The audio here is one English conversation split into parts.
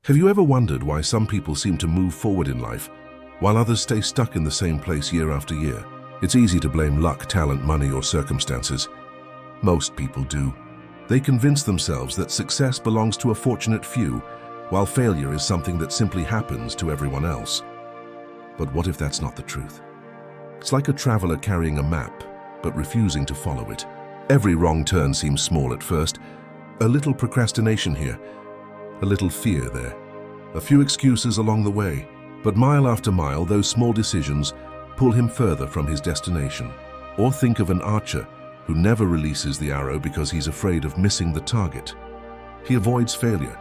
Have you ever wondered why some people seem to move forward in life, while others stay stuck in the same place year after year? It's easy to blame luck, talent, money, or circumstances. Most people do. They convince themselves that success belongs to a fortunate few, while failure is something that simply happens to everyone else. But what if that's not the truth? It's like a traveler carrying a map, but refusing to follow it. Every wrong turn seems small at first. A little procrastination here, a little fear there, a few excuses along the way. But mile after mile, those small decisions pull him further from his destination. Or think of an archer who never releases the arrow because he's afraid of missing the target. He avoids failure,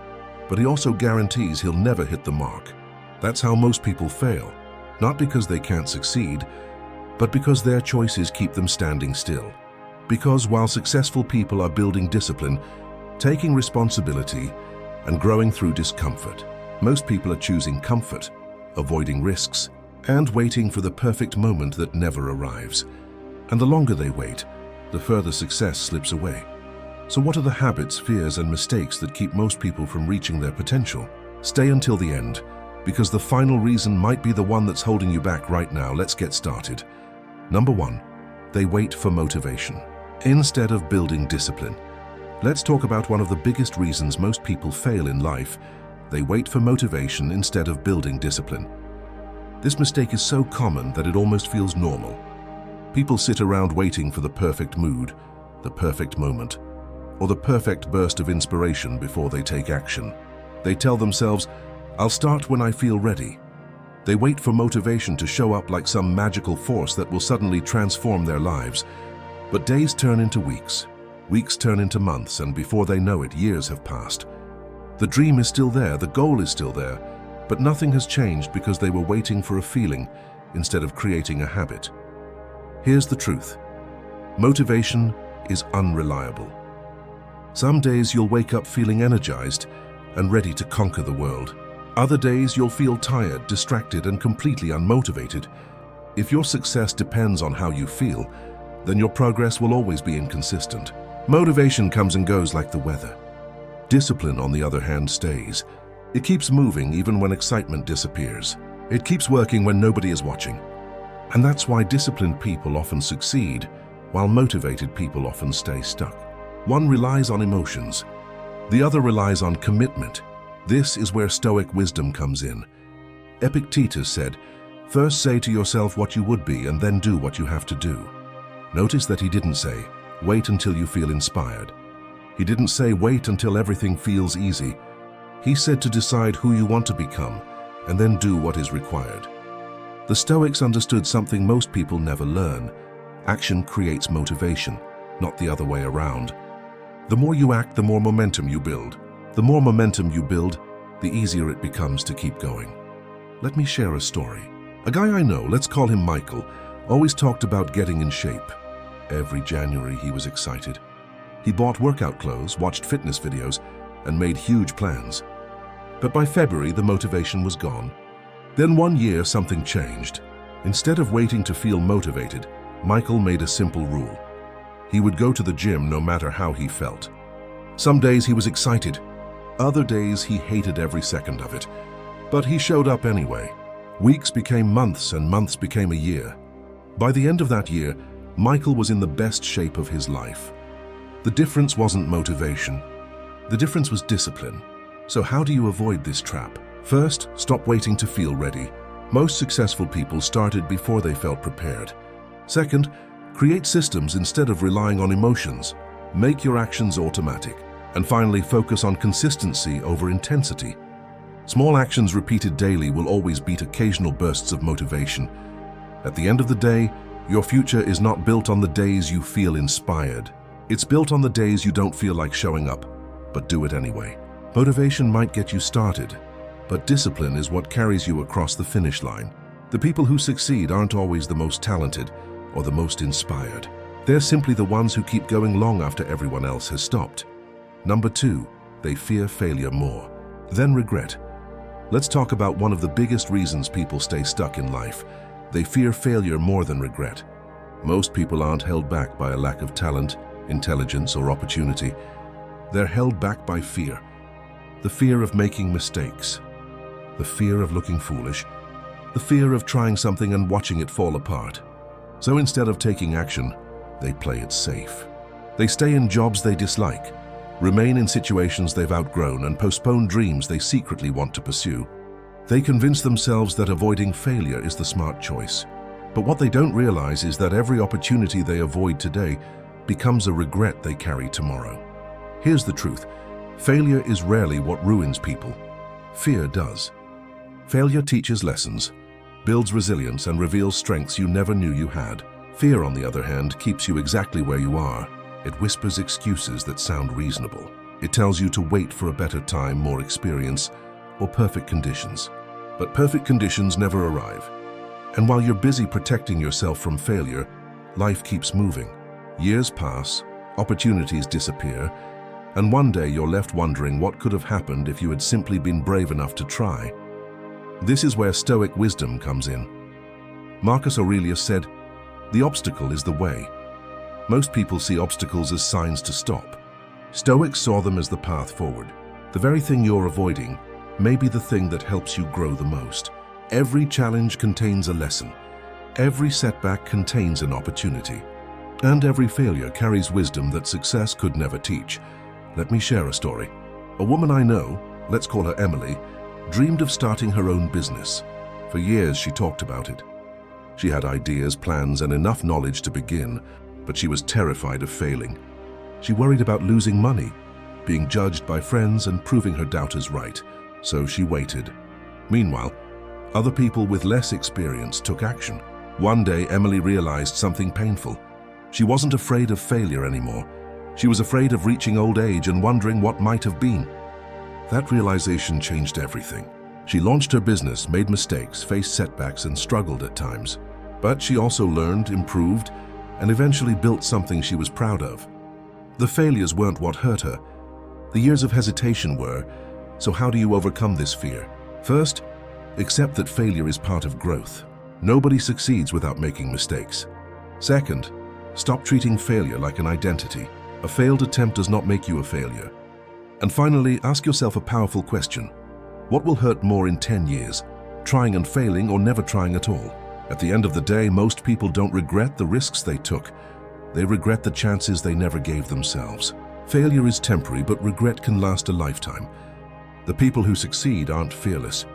but he also guarantees he'll never hit the mark. That's how most people fail, not because they can't succeed, but because their choices keep them standing still. Because while successful people are building discipline, taking responsibility, and growing through discomfort, most people are choosing comfort, avoiding risks, and waiting for the perfect moment that never arrives. And the longer they wait, the further success slips away. So what are the habits, fears, and mistakes that keep most people from reaching their potential? Stay until the end, because the final reason might be the one that's holding you back right now. Let's get started. Number 1, they wait for motivation instead of building discipline. Let's talk about one of the biggest reasons most people fail in life. They wait for motivation instead of building discipline. This mistake is so common that it almost feels normal. People sit around waiting for the perfect mood, the perfect moment, or the perfect burst of inspiration before they take action. They tell themselves, "I'll start when I feel ready." They wait for motivation to show up like some magical force that will suddenly transform their lives. But days turn into weeks, weeks turn into months, and before they know it, years have passed. The dream is still there, the goal is still there, but nothing has changed because they were waiting for a feeling instead of creating a habit. Here's the truth. Motivation is unreliable. Some days you'll wake up feeling energized and ready to conquer the world. Other days you'll feel tired, distracted, and completely unmotivated. If your success depends on how you feel, then your progress will always be inconsistent. Motivation comes and goes like the weather. Discipline, on the other hand, stays. It keeps moving even when excitement disappears. It keeps working when nobody is watching. And that's why disciplined people often succeed, while motivated people often stay stuck. One relies on emotions. The other relies on commitment. This is where Stoic wisdom comes in. Epictetus said, "First say to yourself what you would be and then do what you have to do." Notice that he didn't say, "Wait until you feel inspired." He didn't say, "Wait until everything feels easy." He said to decide who you want to become and then do what is required. The Stoics understood something most people never learn. Action creates motivation, not the other way around. The more you act, the more momentum you build. The more momentum you build, the easier it becomes to keep going. Let me share a story. A guy I know, let's call him Michael, always talked about getting in shape. Every January he was excited. He bought workout clothes, watched fitness videos, and made huge plans. But by February, the motivation was gone. Then one year, something changed. Instead of waiting to feel motivated, Michael made a simple rule. He would go to the gym no matter how he felt. Some days he was excited. Other days he hated every second of it. But he showed up anyway. Weeks became months and months became a year. By the end of that year, Michael was in the best shape of his life. The difference wasn't motivation. The difference was discipline. So how do you avoid this trap? First, stop waiting to feel ready. Most successful people started before they felt prepared. Second, create systems instead of relying on emotions. Make your actions automatic. And finally, focus on consistency over intensity. Small actions repeated daily will always beat occasional bursts of motivation. At the end of the day, your future is not built on the days you feel inspired. It's built on the days you don't feel like showing up, but do it anyway. Motivation might get you started, but discipline is what carries you across the finish line. The people who succeed aren't always the most talented or the most inspired. They're simply the ones who keep going long after everyone else has stopped. Number 2, they fear failure more than regret. Let's talk about one of the biggest reasons people stay stuck in life. They fear failure more than regret. Most people aren't held back by a lack of talent, intelligence, or opportunity. They're held back by fear. The fear of making mistakes, the fear of looking foolish, the fear of trying something and watching it fall apart. So instead of taking action, they play it safe. They stay in jobs they dislike, remain in situations they've outgrown, and postpone dreams they secretly want to pursue. They convince themselves that avoiding failure is the smart choice. But what they don't realize is that every opportunity they avoid today becomes a regret they carry tomorrow. Here's the truth. Failure is rarely what ruins people. Fear does. Failure teaches lessons, builds resilience, and reveals strengths you never knew you had. Fear, on the other hand, keeps you exactly where you are. It whispers excuses that sound reasonable. It tells you to wait for a better time, more experience, or perfect conditions. But perfect conditions never arrive. And while you're busy protecting yourself from failure, life keeps moving. Years pass, opportunities disappear, and one day you're left wondering what could have happened if you had simply been brave enough to try. This is where Stoic wisdom comes in. Marcus Aurelius said, "The obstacle is the way." Most people see obstacles as signs to stop. Stoics saw them as the path forward. The very thing you're avoiding may be the thing that helps you grow the most. Every challenge contains a lesson. Every setback contains an opportunity. And every failure carries wisdom that success could never teach. Let me share a story. A woman I know, let's call her Emily, dreamed of starting her own business. For years she talked about it. She had ideas, plans, and enough knowledge to begin, but she was terrified of failing. She worried about losing money, being judged by friends, and proving her doubters right. So she waited. Meanwhile, other people with less experience took action. One day, Emily realized something painful. She wasn't afraid of failure anymore. She was afraid of reaching old age and wondering what might have been. That realization changed everything. She launched her business, made mistakes, faced setbacks, and struggled at times. But she also learned, improved, and eventually built something she was proud of. The failures weren't what hurt her. The years of hesitation were. So how do you overcome this fear? First, accept that failure is part of growth. Nobody succeeds without making mistakes. Second, stop treating failure like an identity. A failed attempt does not make you a failure. And finally, ask yourself a powerful question. What will hurt more in 10 years? Trying and failing, or never trying at all? At the end of the day, most people don't regret the risks they took. They regret the chances they never gave themselves. Failure is temporary, but regret can last a lifetime. The people who succeed aren't fearless.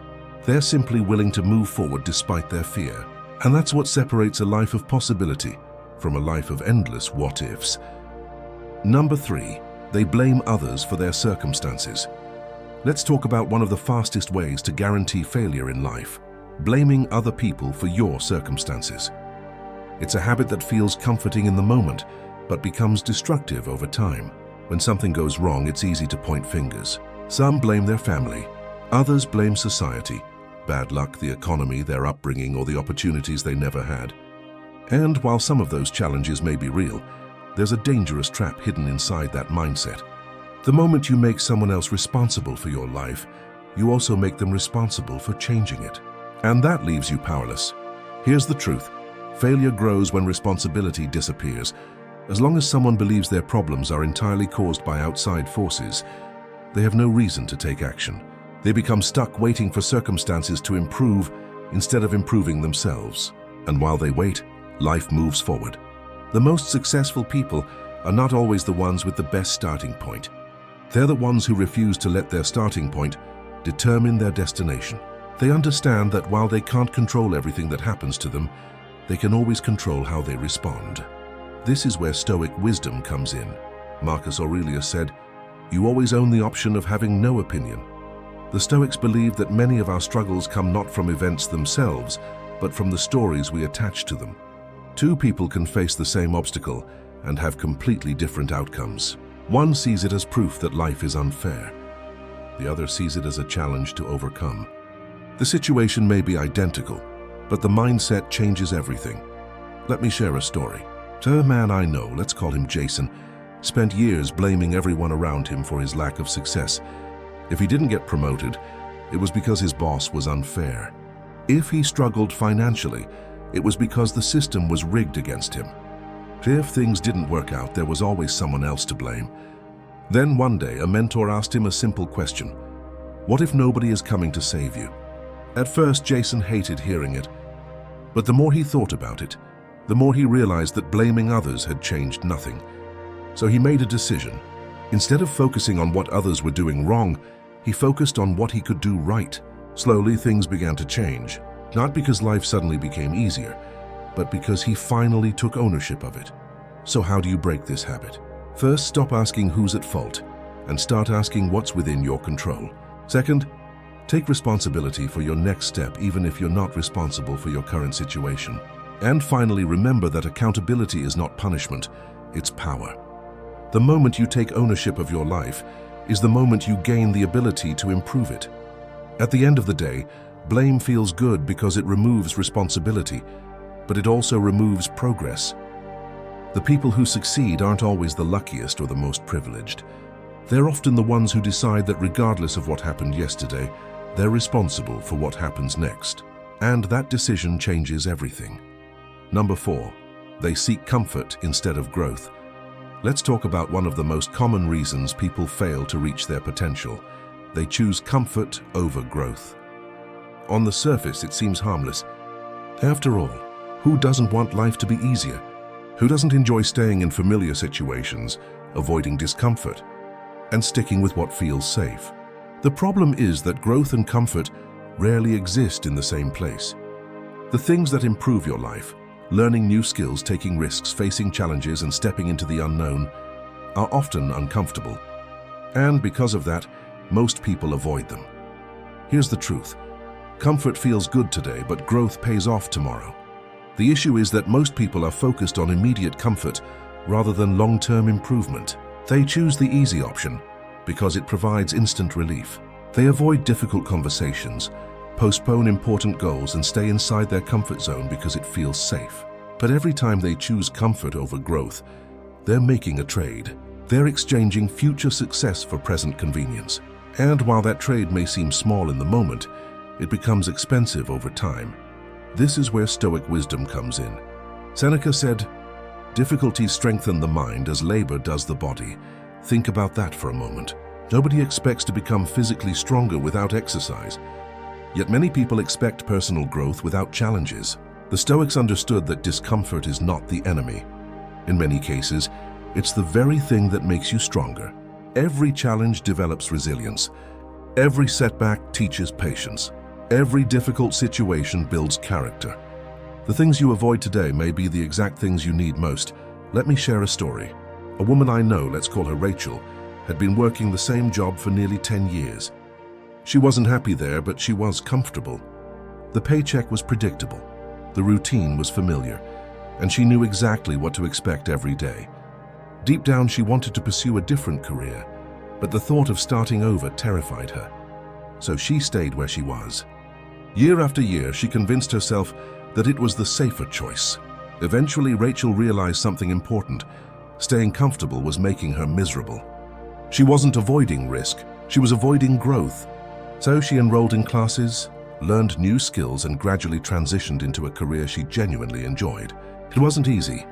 They're simply willing to move forward despite their fear. And that's what separates a life of possibility from a life of endless what-ifs. Number 3, they blame others for their circumstances. Let's talk about one of the fastest ways to guarantee failure in life: blaming other people for your circumstances. It's a habit that feels comforting in the moment, but becomes destructive over time. When something goes wrong, it's easy to point fingers. Some blame their family, others blame society, bad luck, the economy, their upbringing, or the opportunities they never had. And while some of those challenges may be real, there's a dangerous trap hidden inside that mindset. The moment you make someone else responsible for your life, you also make them responsible for changing it. And that leaves you powerless. Here's the truth. Failure grows when responsibility disappears. As long as someone believes their problems are entirely caused by outside forces, they have no reason to take action. They become stuck waiting for circumstances to improve instead of improving themselves. And while they wait, life moves forward. The most successful people are not always the ones with the best starting point. They're the ones who refuse to let their starting point determine their destination. They understand that while they can't control everything that happens to them, they can always control how they respond. This is where Stoic wisdom comes in. Marcus Aurelius said, "You always own the option of having no opinion." The Stoics believed that many of our struggles come not from events themselves, but from the stories we attach to them. Two people can face the same obstacle and have completely different outcomes. One sees it as proof that life is unfair. The other sees it as a challenge to overcome. The situation may be identical, but the mindset changes everything. Let me share a story. A man I know, let's call him Jason, spent years blaming everyone around him for his lack of success. If he didn't get promoted, it was because his boss was unfair. If he struggled financially, it was because the system was rigged against him. If things didn't work out, there was always someone else to blame. Then one day, a mentor asked him a simple question: What if nobody is coming to save you? At first, Jason hated hearing it, but the more he thought about it, the more he realized that blaming others had changed nothing. So he made a decision. Instead of focusing on what others were doing wrong, he focused on what he could do right. Slowly, things began to change, not because life suddenly became easier, but because he finally took ownership of it. So how do you break this habit? First, stop asking who's at fault and start asking what's within your control. Second, take responsibility for your next step even if you're not responsible for your current situation. And finally, remember that accountability is not punishment, it's power. The moment you take ownership of your life is the moment you gain the ability to improve it. At the end of the day, blame feels good because it removes responsibility, but it also removes progress. The people who succeed aren't always the luckiest or the most privileged. They're often the ones who decide that regardless of what happened yesterday, they're responsible for what happens next. And that decision changes everything. Number 4, they seek comfort instead of growth. Let's talk about one of the most common reasons people fail to reach their potential. They choose comfort over growth. On the surface, it seems harmless. After all, who doesn't want life to be easier? Who doesn't enjoy staying in familiar situations, avoiding discomfort, and sticking with what feels safe? The problem is that growth and comfort rarely exist in the same place. The things that improve your life, learning new skills, taking risks, facing challenges, and stepping into the unknown, are often uncomfortable. And because of that, most people avoid them. Here's the truth. Comfort feels good today, but growth pays off tomorrow. The issue is that most people are focused on immediate comfort rather than long-term improvement. They choose the easy option because it provides instant relief. They avoid difficult conversations, postpone important goals, and stay inside their comfort zone because it feels safe. But every time they choose comfort over growth, they're making a trade. They're exchanging future success for present convenience. And while that trade may seem small in the moment, it becomes expensive over time. This is where Stoic wisdom comes in. Seneca said, "Difficulties strengthen the mind as labor does the body." Think about that for a moment. Nobody expects to become physically stronger without exercise. Yet many people expect personal growth without challenges. The Stoics understood that discomfort is not the enemy. In many cases, it's the very thing that makes you stronger. Every challenge develops resilience. Every setback teaches patience. Every difficult situation builds character. The things you avoid today may be the exact things you need most. Let me share a story. A woman I know, let's call her Rachel, had been working the same job for nearly 10 years. She wasn't happy there, but she was comfortable. The paycheck was predictable. The routine was familiar, and she knew exactly what to expect every day. Deep down, she wanted to pursue a different career, but the thought of starting over terrified her. So she stayed where she was. Year after year, she convinced herself that it was the safer choice. Eventually, Rachel realized something important. Staying comfortable was making her miserable. She wasn't avoiding risk, she was avoiding growth. So she enrolled in classes, learned new skills, and gradually transitioned into a career she genuinely enjoyed. It wasn't easy,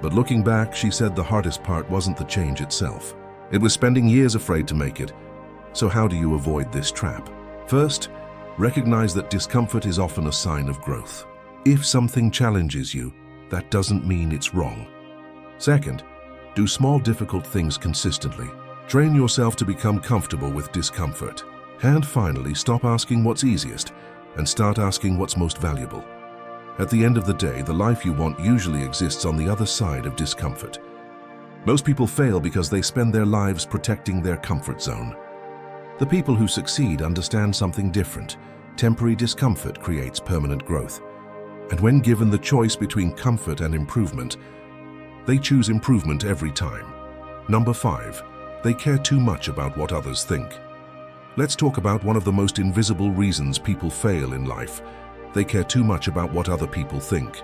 but looking back, she said the hardest part wasn't the change itself. It was spending years afraid to make it. So how do you avoid this trap? First, recognize that discomfort is often a sign of growth. If something challenges you, that doesn't mean it's wrong. Second, do small difficult things consistently. Train yourself to become comfortable with discomfort. And finally, stop asking what's easiest and start asking what's most valuable. At the end of the day, the life you want usually exists on the other side of discomfort. Most people fail because they spend their lives protecting their comfort zone. The people who succeed understand something different. Temporary discomfort creates permanent growth. And when given the choice between comfort and improvement, they choose improvement every time. Number 5, they care too much about what others think. Let's talk about one of the most invisible reasons people fail in life. They care too much about what other people think.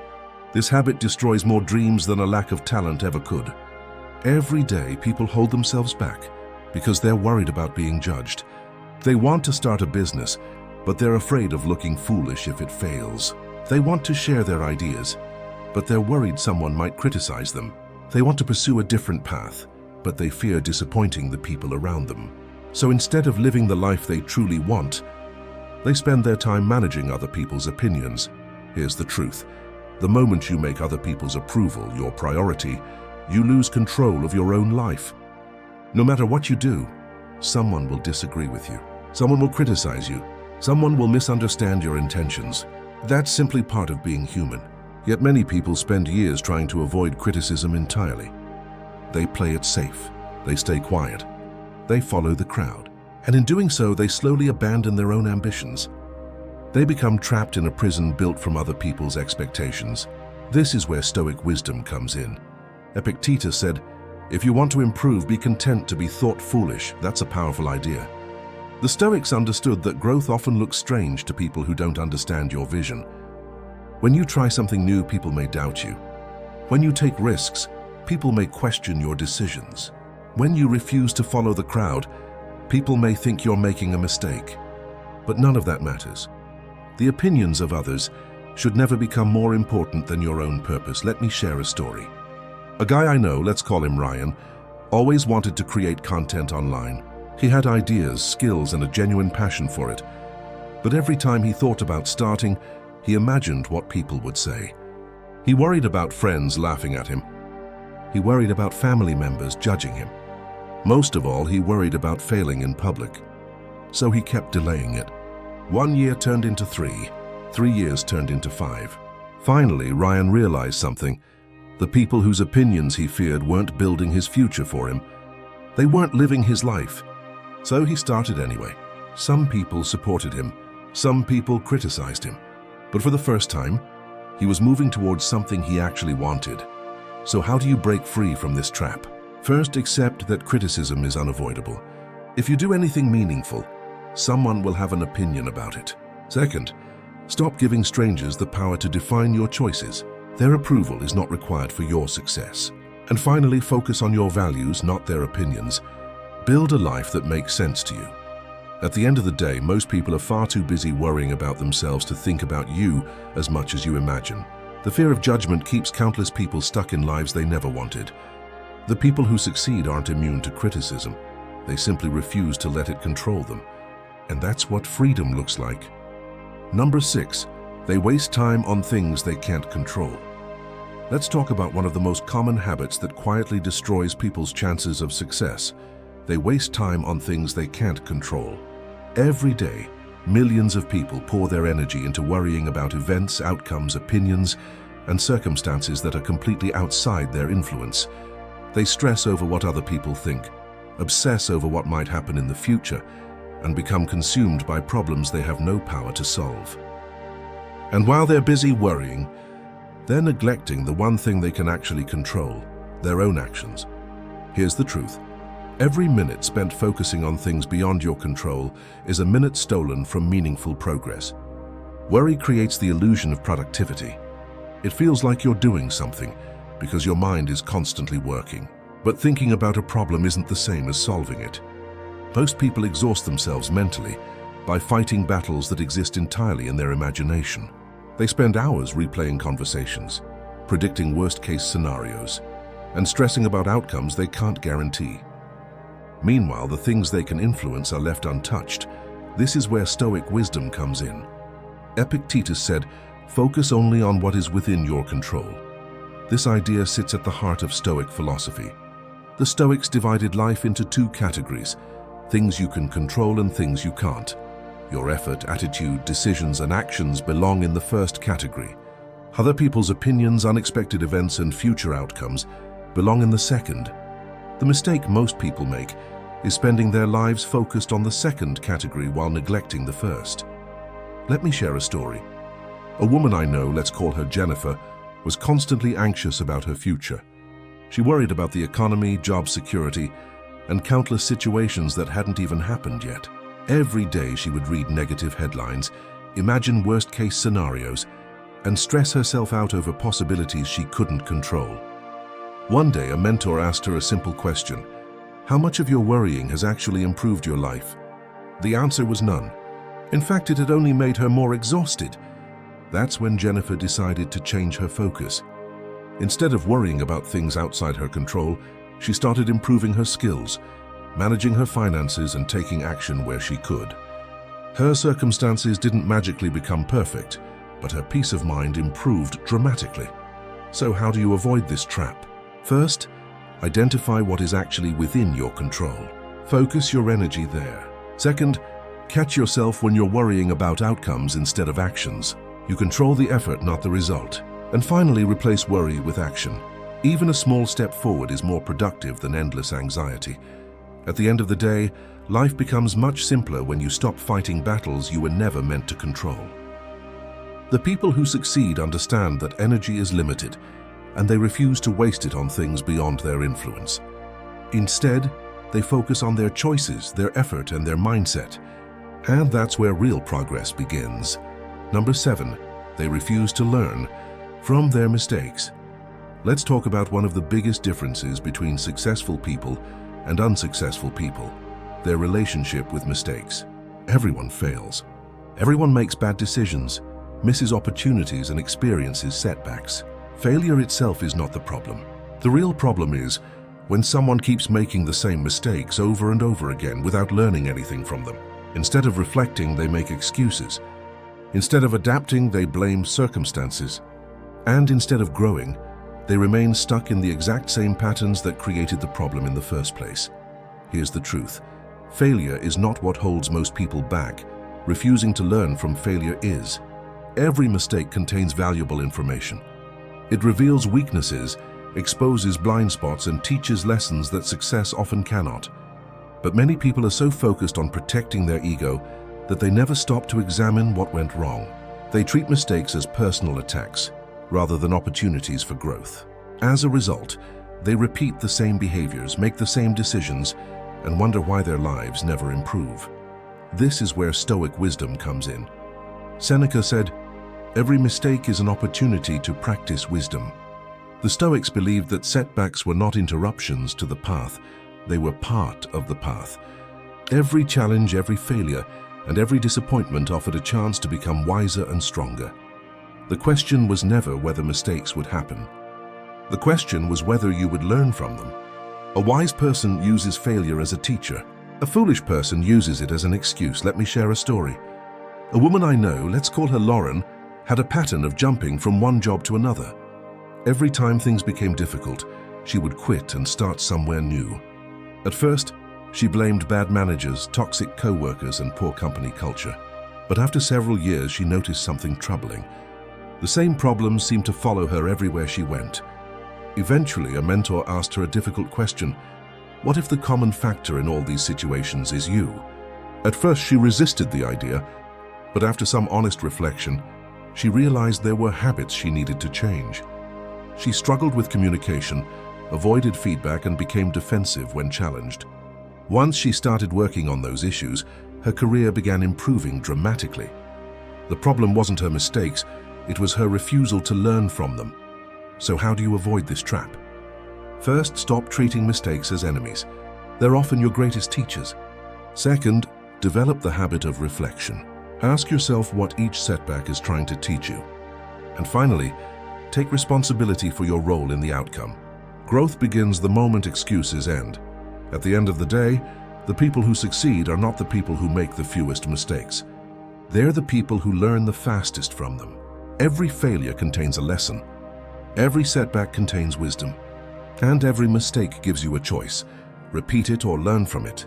This habit destroys more dreams than a lack of talent ever could. Every day, people hold themselves back because they're worried about being judged. They want to start a business, but they're afraid of looking foolish if it fails. They want to share their ideas, but they're worried someone might criticize them. They want to pursue a different path, but they fear disappointing the people around them. So instead of living the life they truly want, they spend their time managing other people's opinions. Here's the truth. The moment you make other people's approval your priority, you lose control of your own life. No matter what you do, someone will disagree with you. Someone will criticize you. Someone will misunderstand your intentions. That's simply part of being human. Yet many people spend years trying to avoid criticism entirely. They play it safe. They stay quiet. They follow the crowd. And in doing so, they slowly abandon their own ambitions. They become trapped in a prison built from other people's expectations. This is where Stoic wisdom comes in. Epictetus said, "If you want to improve, be content to be thought foolish." That's a powerful idea. The Stoics understood that growth often looks strange to people who don't understand your vision. When you try something new, people may doubt you. When you take risks, people may question your decisions. When you refuse to follow the crowd, people may think you're making a mistake. But none of that matters. The opinions of others should never become more important than your own purpose. Let me share a story. A guy I know, let's call him Ryan, always wanted to create content online. He had ideas, skills, and a genuine passion for it. But every time he thought about starting, he imagined what people would say. He worried about friends laughing at him. He worried about family members judging him. Most of all, he worried about failing in public. So he kept delaying it. 1 year turned into 3. 3 years turned into 5. Finally, Ryan realized something. The people whose opinions he feared weren't building his future for him. They weren't living his life. So he started anyway. Some people supported him. Some people criticized him. But for the first time, he was moving towards something he actually wanted. So how do you break free from this trap? First, accept that criticism is unavoidable. If you do anything meaningful, someone will have an opinion about it. Second, stop giving strangers the power to define your choices. Their approval is not required for your success. And finally, focus on your values, not their opinions. Build a life that makes sense to you. At the end of the day, most people are far too busy worrying about themselves to think about you as much as you imagine. The fear of judgment keeps countless people stuck in lives they never wanted. The people who succeed aren't immune to criticism. They simply refuse to let it control them. And that's what freedom looks like. Number 6, they waste time on things they can't control. Let's talk about one of the most common habits that quietly destroys people's chances of success. They waste time on things they can't control. Every day, millions of people pour their energy into worrying about events, outcomes, opinions, and circumstances that are completely outside their influence. They stress over what other people think, obsess over what might happen in the future, and become consumed by problems they have no power to solve. And while they're busy worrying, they're neglecting the one thing they can actually control, their own actions. Here's the truth. Every minute spent focusing on things beyond your control is a minute stolen from meaningful progress. Worry creates the illusion of productivity. It feels like you're doing something because your mind is constantly working. But thinking about a problem isn't the same as solving it. Most people exhaust themselves mentally by fighting battles that exist entirely in their imagination. They spend hours replaying conversations, predicting worst-case scenarios, and stressing about outcomes they can't guarantee. Meanwhile, the things they can influence are left untouched. This is where Stoic wisdom comes in. Epictetus said, "Focus only on what is within your control." This idea sits at the heart of Stoic philosophy. The Stoics divided life into 2 categories: things you can control and things you can't. Your effort, attitude, decisions, and actions belong in the first category. Other people's opinions, unexpected events, and future outcomes belong in the second. The mistake most people make is spending their lives focused on the second category while neglecting the first. Let me share a story. A woman I know, let's call her Jennifer, was constantly anxious about her future. She worried about the economy, job security, and countless situations that hadn't even happened yet. Every day she would read negative headlines, imagine worst-case scenarios, and stress herself out over possibilities she couldn't control. One day, a mentor asked her a simple question: how much of your worrying has actually improved your life? The answer was none. In fact, it had only made her more exhausted. That's when Jennifer decided to change her focus. Instead of worrying about things outside her control, she started improving her skills. managing her finances and taking action where she could. Her circumstances didn't magically become perfect, but her peace of mind improved dramatically. So how do you avoid this trap? First, identify what is actually within your control. Focus your energy there. Second, catch yourself when you're worrying about outcomes instead of actions. You control the effort, not the result. And finally, replace worry with action. Even a small step forward is more productive than endless anxiety. At the end of the day, life becomes much simpler when you stop fighting battles you were never meant to control. The people who succeed understand that energy is limited, and they refuse to waste it on things beyond their influence. Instead, they focus on their choices, their effort, and their mindset. And that's where real progress begins. Number 7, they refuse to learn from their mistakes. Let's talk about one of the biggest differences between successful people and unsuccessful people: their relationship with mistakes. Everyone fails. Everyone makes bad decisions, misses opportunities, and experiences setbacks. Failure itself is not the problem. The real problem is when someone keeps making the same mistakes over and over again without learning anything from them. Instead of reflecting, they make excuses. Instead of adapting, they blame circumstances. And instead of growing, they remain stuck in the exact same patterns that created the problem in the first place. Here's the truth. Failure is not what holds most people back. Refusing to learn from failure is. Every mistake contains valuable information. It reveals weaknesses, exposes blind spots, and teaches lessons that success often cannot. But many people are so focused on protecting their ego that they never stop to examine what went wrong. They treat mistakes as personal attacks, rather than opportunities for growth. As a result, they repeat the same behaviors, make the same decisions, and wonder why their lives never improve. This is where Stoic wisdom comes in. Seneca said, "Every mistake is an opportunity to practice wisdom." The Stoics believed that setbacks were not interruptions to the path, they were part of the path. Every challenge, every failure, and every disappointment offered a chance to become wiser and stronger. The question was never whether mistakes would happen. The question was whether you would learn from them. A wise person uses failure as a teacher. A foolish person uses it as an excuse. Let me share a story. A woman I know, let's call her Lauren, had a pattern of jumping from one job to another. Every time things became difficult, she would quit and start somewhere new. At first, she blamed bad managers, toxic co-workers, and poor company culture. But after several years, she noticed something troubling. The same problems seemed to follow her everywhere she went. Eventually, a mentor asked her a difficult question. What if the common factor in all these situations is you? At first, she resisted the idea, but after some honest reflection, she realized there were habits she needed to change. She struggled with communication, avoided feedback, and became defensive when challenged. Once she started working on those issues, her career began improving dramatically. The problem wasn't her mistakes, it was her refusal to learn from them. So how do you avoid this trap? First, stop treating mistakes as enemies. They're often your greatest teachers. Second, develop the habit of reflection. Ask yourself what each setback is trying to teach you. And finally, take responsibility for your role in the outcome. Growth begins the moment excuses end. At the end of the day, the people who succeed are not the people who make the fewest mistakes. They're the people who learn the fastest from them. Every failure contains a lesson. Every setback contains wisdom. And every mistake gives you a choice. Repeat it or learn from it.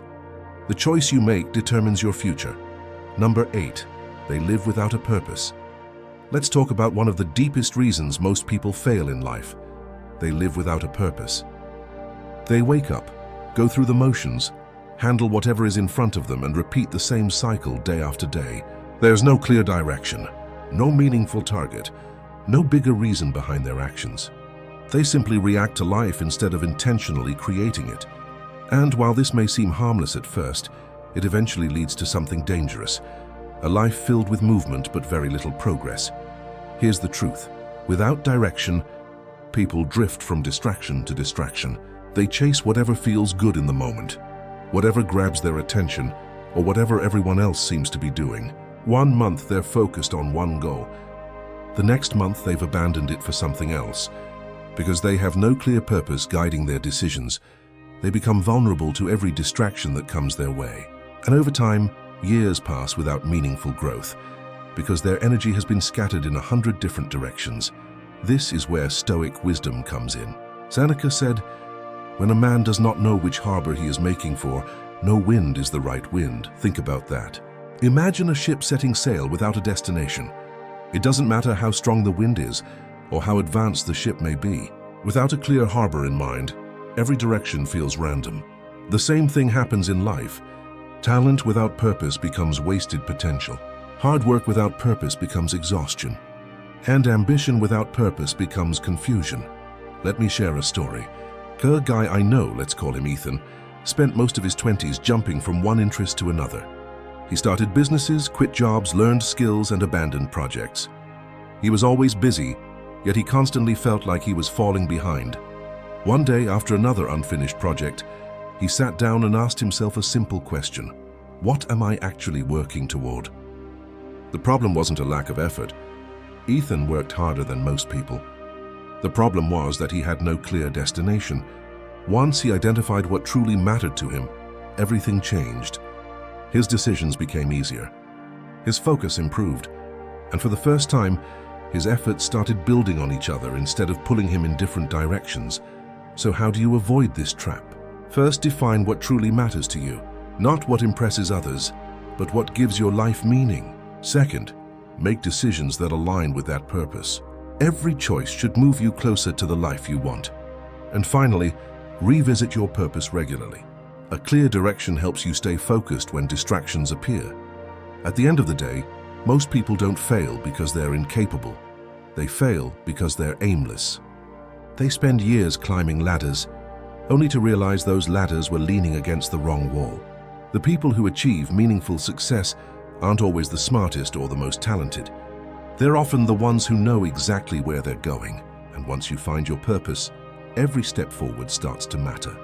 The choice you make determines your future. Number 8, they live without a purpose. Let's talk about one of the deepest reasons most people fail in life. They live without a purpose. They wake up, go through the motions, handle whatever is in front of them, and repeat the same cycle day after day. There's no clear direction, no meaningful target, no bigger reason behind their actions. They simply react to life instead of intentionally creating it. And while this may seem harmless at first, it eventually leads to something dangerous. A life filled with movement but very little progress. Here's the truth. Without direction, people drift from distraction to distraction. They chase whatever feels good in the moment, whatever grabs their attention, or whatever everyone else seems to be doing. One month they're focused on one goal. The next month they've abandoned it for something else, because they have no clear purpose guiding their decisions. They become vulnerable to every distraction that comes their way. And over time, years pass without meaningful growth, because their energy has been scattered in 100 different directions. This is where Stoic wisdom comes in. Seneca said, "When a man does not know which harbor he is making for, no wind is the right wind." Think about that. Imagine a ship setting sail without a destination. It doesn't matter how strong the wind is or how advanced the ship may be. Without a clear harbor in mind, every direction feels random. The same thing happens in life. Talent without purpose becomes wasted potential. Hard work without purpose becomes exhaustion. And ambition without purpose becomes confusion. Let me share a story. A guy I know, let's call him Ethan, spent most of his 20s jumping from one interest to another. He started businesses, quit jobs, learned skills, and abandoned projects. He was always busy, yet he constantly felt like he was falling behind. One day, after another unfinished project, he sat down and asked himself a simple question: what am I actually working toward? The problem wasn't a lack of effort. Ethan worked harder than most people. The problem was that he had no clear destination. Once he identified what truly mattered to him, everything changed. His decisions became easier. His focus improved, and for the first time, his efforts started building on each other instead of pulling him in different directions. So how do you avoid this trap? First, define what truly matters to you. Not what impresses others, but what gives your life meaning. Second, make decisions that align with that purpose. Every choice should move you closer to the life you want. And finally, revisit your purpose regularly. A clear direction helps you stay focused when distractions appear. At the end of the day, most people don't fail because they're incapable. They fail because they're aimless. They spend years climbing ladders, only to realize those ladders were leaning against the wrong wall. The people who achieve meaningful success aren't always the smartest or the most talented. They're often the ones who know exactly where they're going, and once you find your purpose, every step forward starts to matter.